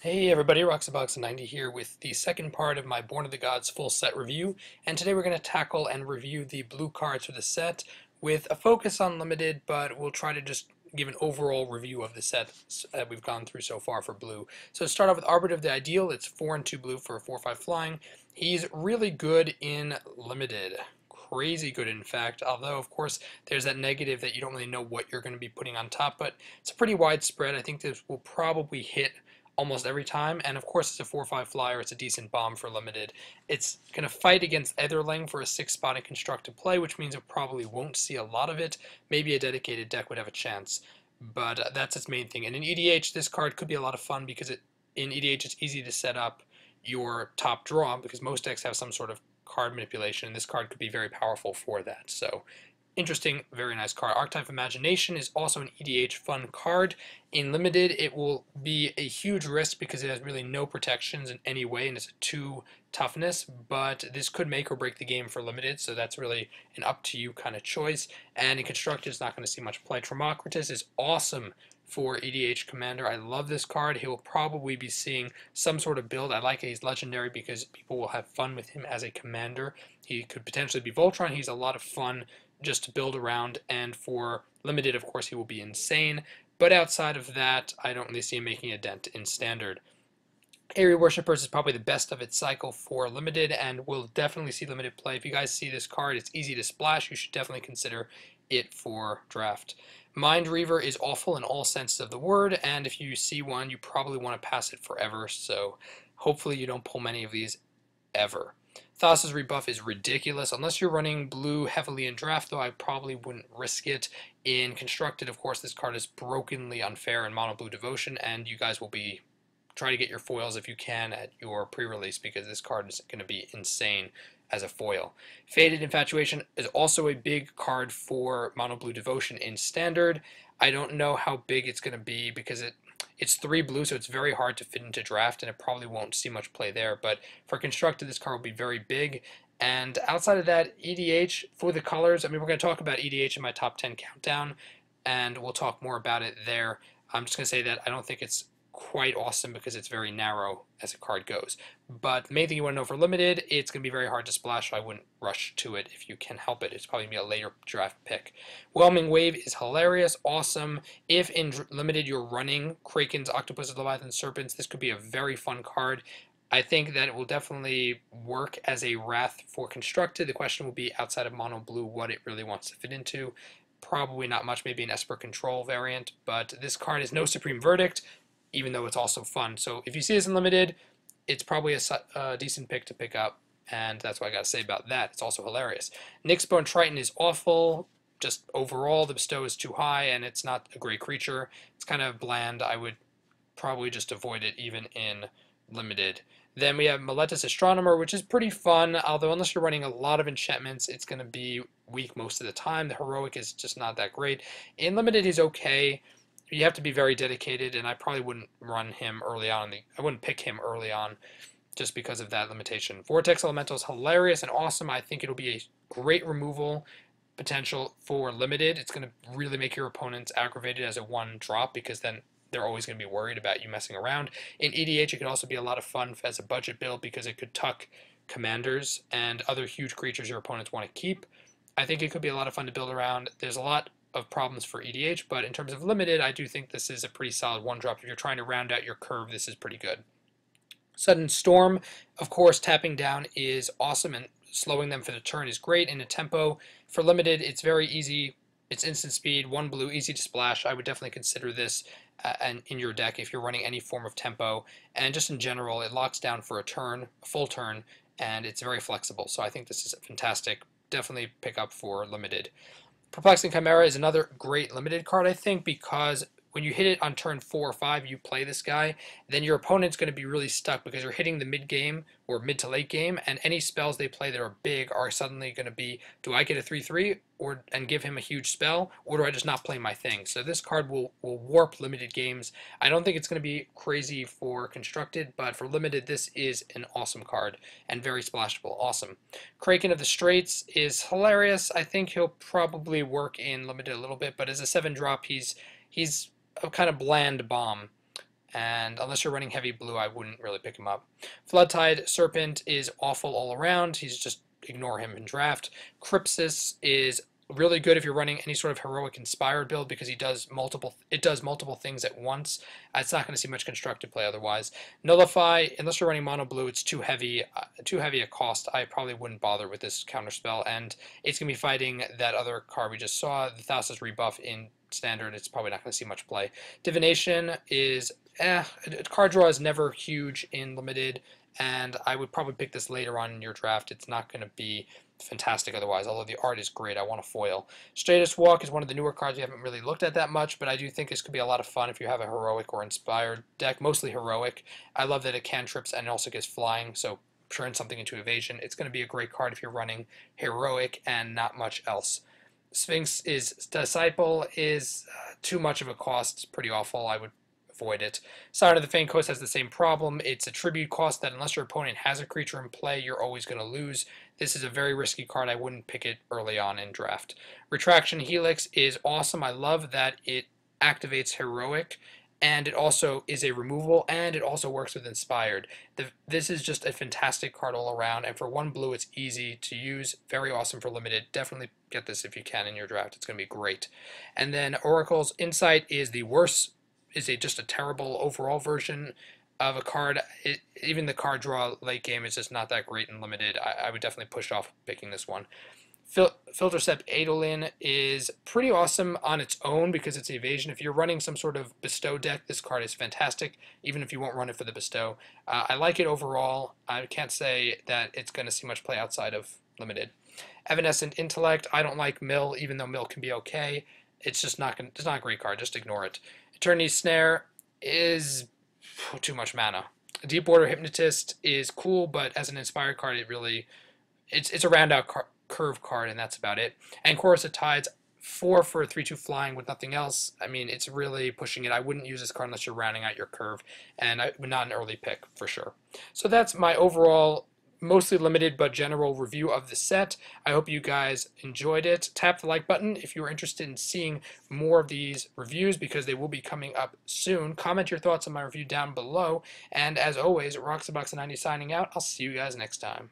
Hey everybody, Roxabox90 here with the second part of my Born of the Gods full set review, and today we're going to tackle and review the blue cards for the set with a focus on limited, but we'll try to just give an overall review of the set that we've gone through so far for blue. So to start off with Arbiter of the Ideal, it's 4 and 2 blue for a 4/5 flying. He's really good in limited. Crazy good, in fact, although of course there's that negative that you don't really know what you're going to be putting on top, but it's a pretty widespread. I think this will probably hit almost every time, and of course it's a 4/5 flyer, it's a decent bomb for limited. It's going to fight against Etherling for a 6 spot in constructed play, which means it probably won't see a lot of it. Maybe a dedicated deck would have a chance, but that's its main thing. And in EDH, this card could be a lot of fun because in EDH it's easy to set up your top draw because most decks have some sort of card manipulation, and this card could be very powerful for that. So interesting, very nice card. Archetype Imagination is also an EDH fun card. In limited, it will be a huge risk because it has really no protections in any way, and it's a 2 toughness, but this could make or break the game for limited, so that's really an up-to-you kind of choice. And in constructed, it's not going to see much play. Tremocritus is awesome for EDH Commander. I love this card. He will probably be seeing some sort of build. I like it. He's legendary because people will have fun with him as a commander. He could potentially be Voltron. He's a lot of fun just to build around, and for limited, of course, he will be insane. But outside of that, I don't really see him making a dent in standard. Aerie Worshippers is probably the best of its cycle for limited, and will definitely see limited play. If you guys see this card, it's easy to splash. You should definitely consider it for draft. Mind Reaver is awful in all senses of the word, and if you see one, you probably want to pass it forever, so hopefully you don't pull many of these ever. Thassa's Rebuff is ridiculous. Unless you're running blue heavily in draft, though, I probably wouldn't risk it. In constructed, of course, this card is brokenly unfair in mono blue devotion, and you guys will be trying to get your foils if you can at your pre-release because this card is going to be insane as a foil. Faded Infatuation is also a big card for mono blue devotion in standard. I don't know how big it's going to be because it's 3 blue, so it's very hard to fit into draft, and it probably won't see much play there. But for constructed, this card will be very big. And outside of that, EDH, for the colors, I mean, we're going to talk about EDH in my top 10 countdown, and we'll talk more about it there. I'm just going to say that I don't think it's quite awesome because it's very narrow as a card goes. But the main thing you want to know for limited, it's going to be very hard to splash, so I wouldn't rush to it if you can help it. It's probably going to be a later draft pick. Whelming Wave is hilarious, awesome. If in limited you're running Krakens, Octopuses, Leviathans, Serpents, this could be a very fun card. I think that it will definitely work as a Wrath for constructed. The question will be outside of mono blue what it really wants to fit into. Probably not much, maybe an Esper Control variant, but this card is no Supreme Verdict, even though it's also fun. So if you see this in limited, it's probably a decent pick to pick up, and that's what I got to say about that. It's also hilarious. Nyxbone Triton is awful. Just overall, the bestow is too high, and it's not a great creature. It's kind of bland. I would probably just avoid it even in limited. Then we have Meletus Astronomer, which is pretty fun, although unless you're running a lot of enchantments, it's going to be weak most of the time. The heroic is just not that great. In limited, he's okay. You have to be very dedicated, and I probably wouldn't run him early on. I wouldn't pick him early on just because of that limitation. Vortex Elemental is hilarious and awesome. I think it'll be a great removal potential for limited. It's going to really make your opponents aggravated as a 1-drop because then they're always going to be worried about you messing around. In EDH, it could also be a lot of fun as a budget build because it could tuck commanders and other huge creatures your opponents want to keep. I think it could be a lot of fun to build around. There's a lot of problems for EDH, but in terms of limited, I do think this is a pretty solid 1-drop. If you're trying to round out your curve, this is pretty good. Sudden Storm, of course, tapping down is awesome, and slowing them for the turn is great. In a tempo, for limited, it's very easy. It's instant speed, 1 blue, easy to splash. I would definitely consider this in your deck if you're running any form of tempo. And just in general, it locks down for a turn, a full turn, and it's very flexible. So I think this is fantastic. Definitely pick up for limited. Perplexing Chimera is another great limited card, I think, because when you hit it on turn 4 or 5, you play this guy, then your opponent's going to be really stuck because you're hitting the mid-game or mid to late game, and any spells they play that are big are suddenly going to be, do I get a 3/3 and give him a huge spell, or do I just not play my thing? So this card will warp limited games. I don't think it's going to be crazy for constructed, but for limited, this is an awesome card and very splashable. Awesome. Kraken of the Straits is hilarious. I think he'll probably work in limited a little bit, but as a 7-drop, he's a kind of bland bomb. and unless you're running heavy blue, I wouldn't really pick him up. Floodtide Serpent is awful all around. He's just ignore him in draft. Crypsis is really good if you're running any sort of heroic inspired build because it does multiple things at once. It's not going to see much constructive play otherwise. Nullify, unless you're running mono blue, it's too heavy a cost. I probably wouldn't bother with this counterspell, and it's going to be fighting that other card we just saw, the Thassa's Rebuff in standard. It's probably not going to see much play. Divination is card draw is never huge in limited, and I would probably pick this later on in your draft. It's not going to be fantastic otherwise, although the art is great. I want a foil. Straightest Walk is one of the newer cards we haven't really looked at that much, but I do think this could be a lot of fun if you have a heroic or inspired deck, mostly heroic. I love that it cantrips and it also gives flying, so turn something into evasion. It's going to be a great card if you're running heroic and not much else. Sphinx is Disciple is too much of a cost. It's pretty awful. I would avoid it. Scion of the Fang Coast has the same problem. It's a tribute cost that unless your opponent has a creature in play, you're always going to lose. This is a very risky card. I wouldn't pick it early on in draft. Retraction Helix is awesome. I love that it activates heroic, and it also is a removal, and it also works with inspired. This is just a fantastic card all around, and for 1 blue, it's easy to use. Very awesome for limited. Definitely get this if you can in your draft. It's going to be great. And then Oracle's Insight is the worst. Just a terrible overall version of a card. Even the card draw late game is just not that great in limited. I would definitely push off picking this one. Filtercept Adolin is pretty awesome on its own because it's evasion. If you're running some sort of bestow deck, this card is fantastic, even if you won't run it for the bestow. I like it overall. I can't say that it's going to see much play outside of limited. Evanescent Intellect, I don't like Mill, even though Mill can be okay. It's just not it's not a great card. Just ignore it. Eternity's Snare is too much mana. Deepwater Hypnotist is cool, but as an inspired card, it's a round out curve card, and that's about it. And Chorus of Tides, 4 for a 3/2 flying with nothing else. I mean, it's really pushing it. I wouldn't use this card unless you're rounding out your curve, and not an early pick for sure. So that's my overall mostly limited but general review of the set. I hope you guys enjoyed it. Tap the like button if you are interested in seeing more of these reviews because they will be coming up soon. Comment your thoughts on my review down below. And as always, Roxabox90 signing out. I'll see you guys next time.